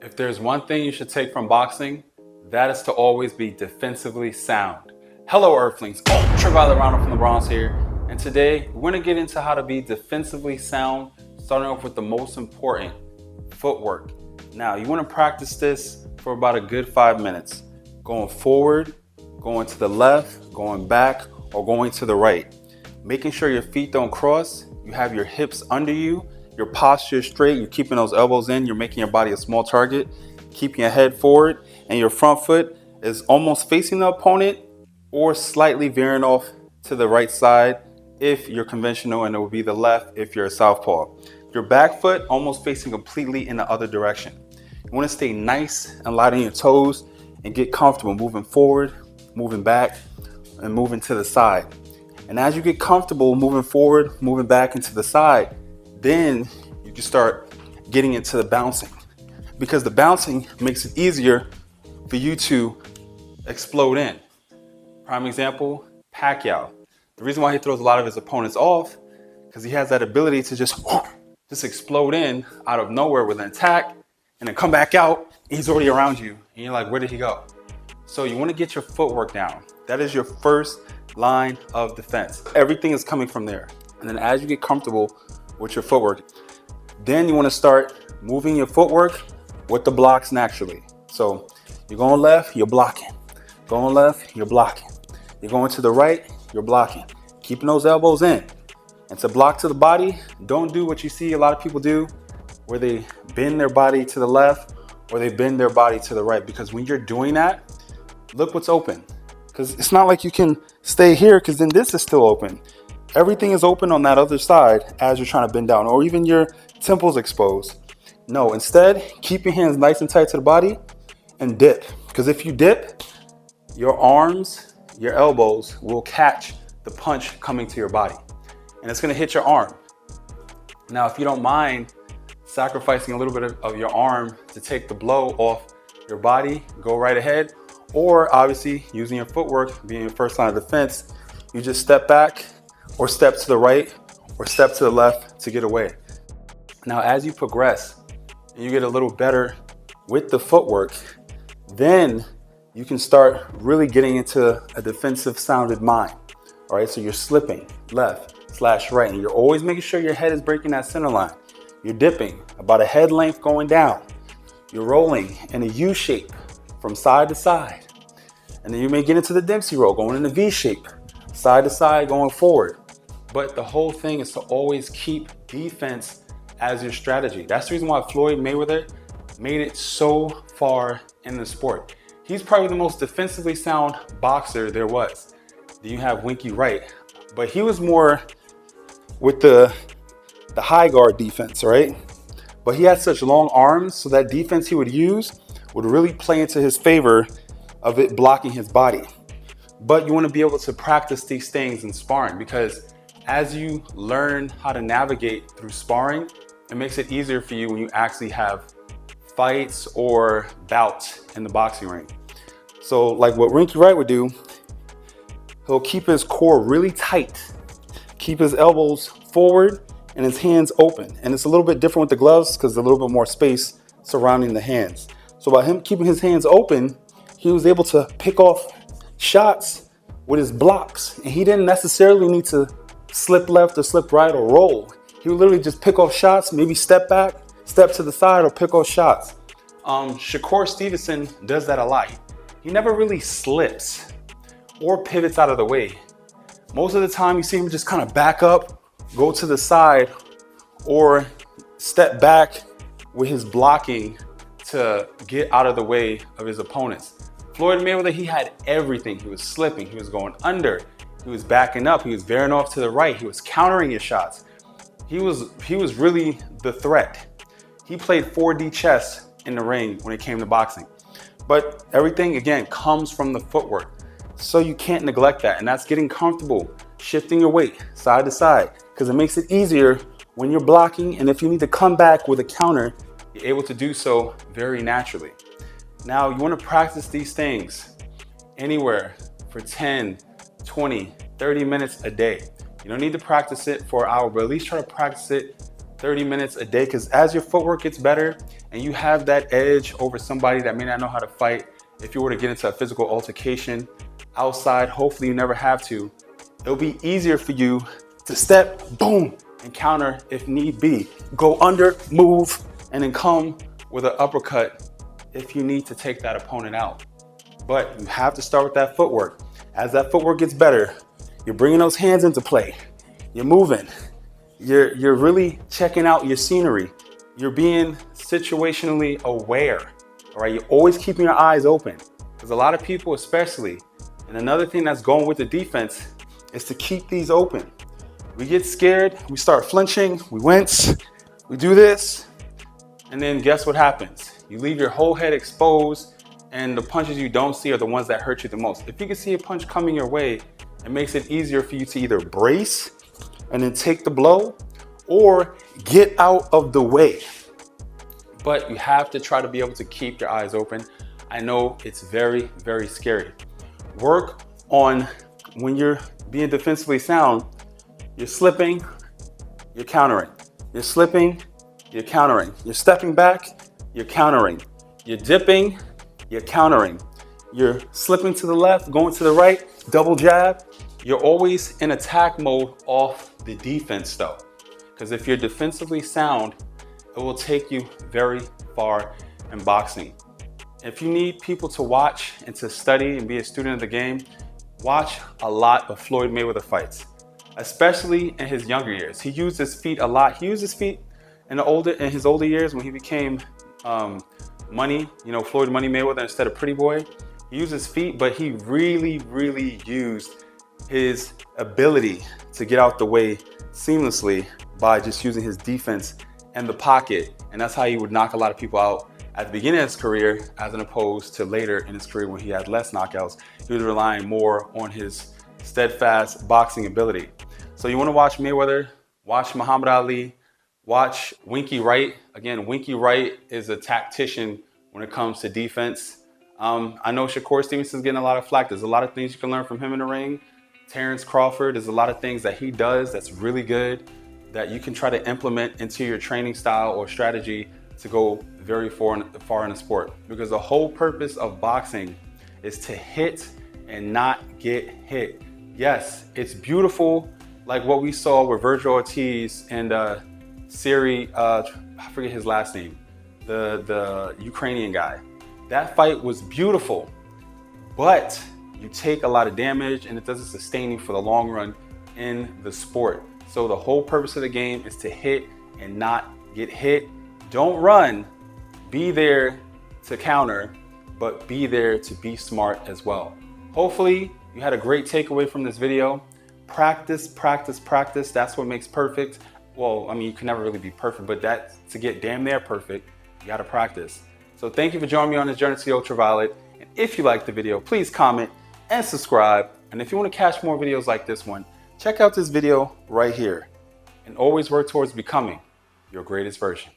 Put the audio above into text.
If there's one thing you should take from boxing, that is to always be defensively sound. Hello Earthlings, Ultraviolet Ronald from the Bronx here, and today we're going to get into how to be defensively sound, starting off with the most important, footwork. Now you want to practice this for about a good 5 minutes, going forward, going to the left, going back, or going to the right. Making sure your feet don't cross, you have your hips under you, your posture is straight, you're keeping those elbows in, you're making your body a small target, keeping your head forward, and your front foot is almost facing the opponent or slightly veering off to the right side if you're conventional, and it will be the left if you're a southpaw. Your back foot almost facing completely in the other direction. You want to stay nice and light on your toes and get comfortable moving forward, moving back, and moving to the side. And as you get comfortable moving forward, moving back into the side, then you can start getting into the bouncing, because the bouncing makes it easier for you to explode in. Prime example, Pacquiao. The reason why he throws a lot of his opponents off, because he has that ability to just explode in out of nowhere with an attack and then come back out and he's already around you and you're like, where did he go? So you want to get your footwork down. That is your first line of defense. Everything is coming from there. And then as you get comfortable with your footwork, then you want to start moving your footwork with the blocks naturally. So you're going left, you're blocking. Going left, you're blocking. You're going to the right, you're blocking. Keeping those elbows in. And to block to the body, don't do what you see a lot of people do, where they bend their body to the left or they bend their body to the right. Because when you're doing that, look what's open. Because it's not like you can stay here, because then this is still open. Everything is open on that other side as you're trying to bend down, or even your temples exposed. No, instead, keep your hands nice and tight to the body and dip. Because if you dip, your arms, your elbows will catch the punch coming to your body. And it's going to hit your arm. Now, if you don't mind sacrificing a little bit of your arm to take the blow off your body, go right ahead. Or obviously, using your footwork, being your first line of defense, you just step back or step to the right or step to the left to get away. Now, as you progress and you get a little better with the footwork, then you can start really getting into a defensive sounded mind. All right, so you're slipping left/right, and you're always making sure your head is breaking that center line. You're dipping about a head length going down. You're rolling in a U shape from side to side. And then you may get into the Dempsey roll, going in a V shape, side to side, going forward. But the whole thing is to always keep defense as your strategy. That's the reason why Floyd Mayweather made it so far in the sport. He's probably the most defensively sound boxer there was. Then you have Winky Wright, but he was more with the high guard defense, right? But he had such long arms, so that defense he would use would really play into his favor of it blocking his body. But you want to be able to practice these things in sparring, because as you learn how to navigate through sparring, it makes it easier for you when you actually have fights or bouts in the boxing ring. So like what Winky Wright would do, he'll keep his core really tight, keep his elbows forward and his hands open. And it's a little bit different with the gloves because there's a little bit more space surrounding the hands. So by him keeping his hands open, he was able to pick off shots with his blocks. And he didn't necessarily need to slip left or slip right or roll. He would literally just pick off shots, maybe step back, step to the side, or pick off shots. Shakur Stevenson does that a lot. He never really slips or pivots out of the way. Most of the time you see him just kind of back up, go to the side, or step back with his blocking to get out of the way of his opponents. Floyd Mayweather, he had everything. He was slipping, he was going under, he was backing up, he was veering off to the right, he was countering his shots. He was really the threat. He played 4D chess in the ring when it came to boxing. But everything, again, comes from the footwork. So you can't neglect that. And that's getting comfortable, shifting your weight side to side, because it makes it easier when you're blocking. And if you need to come back with a counter, you're able to do so very naturally. Now, you want to practice these things anywhere for 10, 20, 30 minutes a day. You don't need to practice it for an hour, but at least try to practice it 30 minutes a day, because as your footwork gets better, and you have that edge over somebody that may not know how to fight. If you were to get into a physical altercation outside, hopefully you never have to, it'll be easier for you to step, boom, and counter if need be. Go under, move, and then come with an uppercut if you need to take that opponent out. But you have to start with that footwork. As that footwork gets better, you're bringing those hands into play. You're moving. You're really checking out your scenery. You're being situationally aware. All right, you're always keeping your eyes open. Because a lot of people, especially, and another thing that's going with the defense is to keep these open. We get scared, we start flinching, we wince, we do this, and then guess what happens? You leave your whole head exposed, and the punches you don't see are the ones that hurt you the most. If you can see a punch coming your way, it makes it easier for you to either brace and then take the blow or get out of the way. But you have to try to be able to keep your eyes open. I know it's very, very scary. Work on when you're being defensively sound, you're slipping, you're countering. You're slipping, you're countering. You're stepping back, you're countering. You're dipping, you're countering. You're slipping to the left, going to the right, double jab. You're always in attack mode off the defense though. Because if you're defensively sound, it will take you very far in boxing. If you need people to watch and to study and be a student of the game, watch a lot of Floyd Mayweather fights, especially in his younger years. He used his feet a lot. He used his feet in his older years when he became Money, Floyd Money Mayweather instead of Pretty Boy. He used his feet, but he really, really used his ability to get out the way seamlessly by just using his defense and the pocket. And that's how he would knock a lot of people out at the beginning of his career, as opposed to later in his career when he had less knockouts. He was relying more on his steadfast boxing ability. So you want to watch Mayweather, watch Muhammad Ali, watch Winky Wright. Again, Winky Wright is a tactician when it comes to defense. I know Shakur Stevenson's getting a lot of flack. There's a lot of things you can learn from him in the ring. Terrence Crawford, there's a lot of things that he does that's really good that you can try to implement into your training style or strategy to go very far in the sport. Because the whole purpose of boxing is to hit and not get hit. Yes, it's beautiful, like what we saw with Virgil Ortiz and Siri, I forget his last name, the Ukrainian guy. That fight was beautiful, but you take a lot of damage and it doesn't sustain you for the long run in the sport. So the whole purpose of the game is to hit and not get hit. Don't run, be there to counter, but be there to be smart as well. Hopefully you had a great takeaway from this video. Practice, practice, practice. That's what makes perfect. Well, I mean, you can never really be perfect, but to get damn near perfect, you gotta practice. So thank you for joining me on this journey to the ultraviolet. And if you liked the video, please comment and subscribe. And if you want to catch more videos like this one, check out this video right here. And always work towards becoming your greatest version.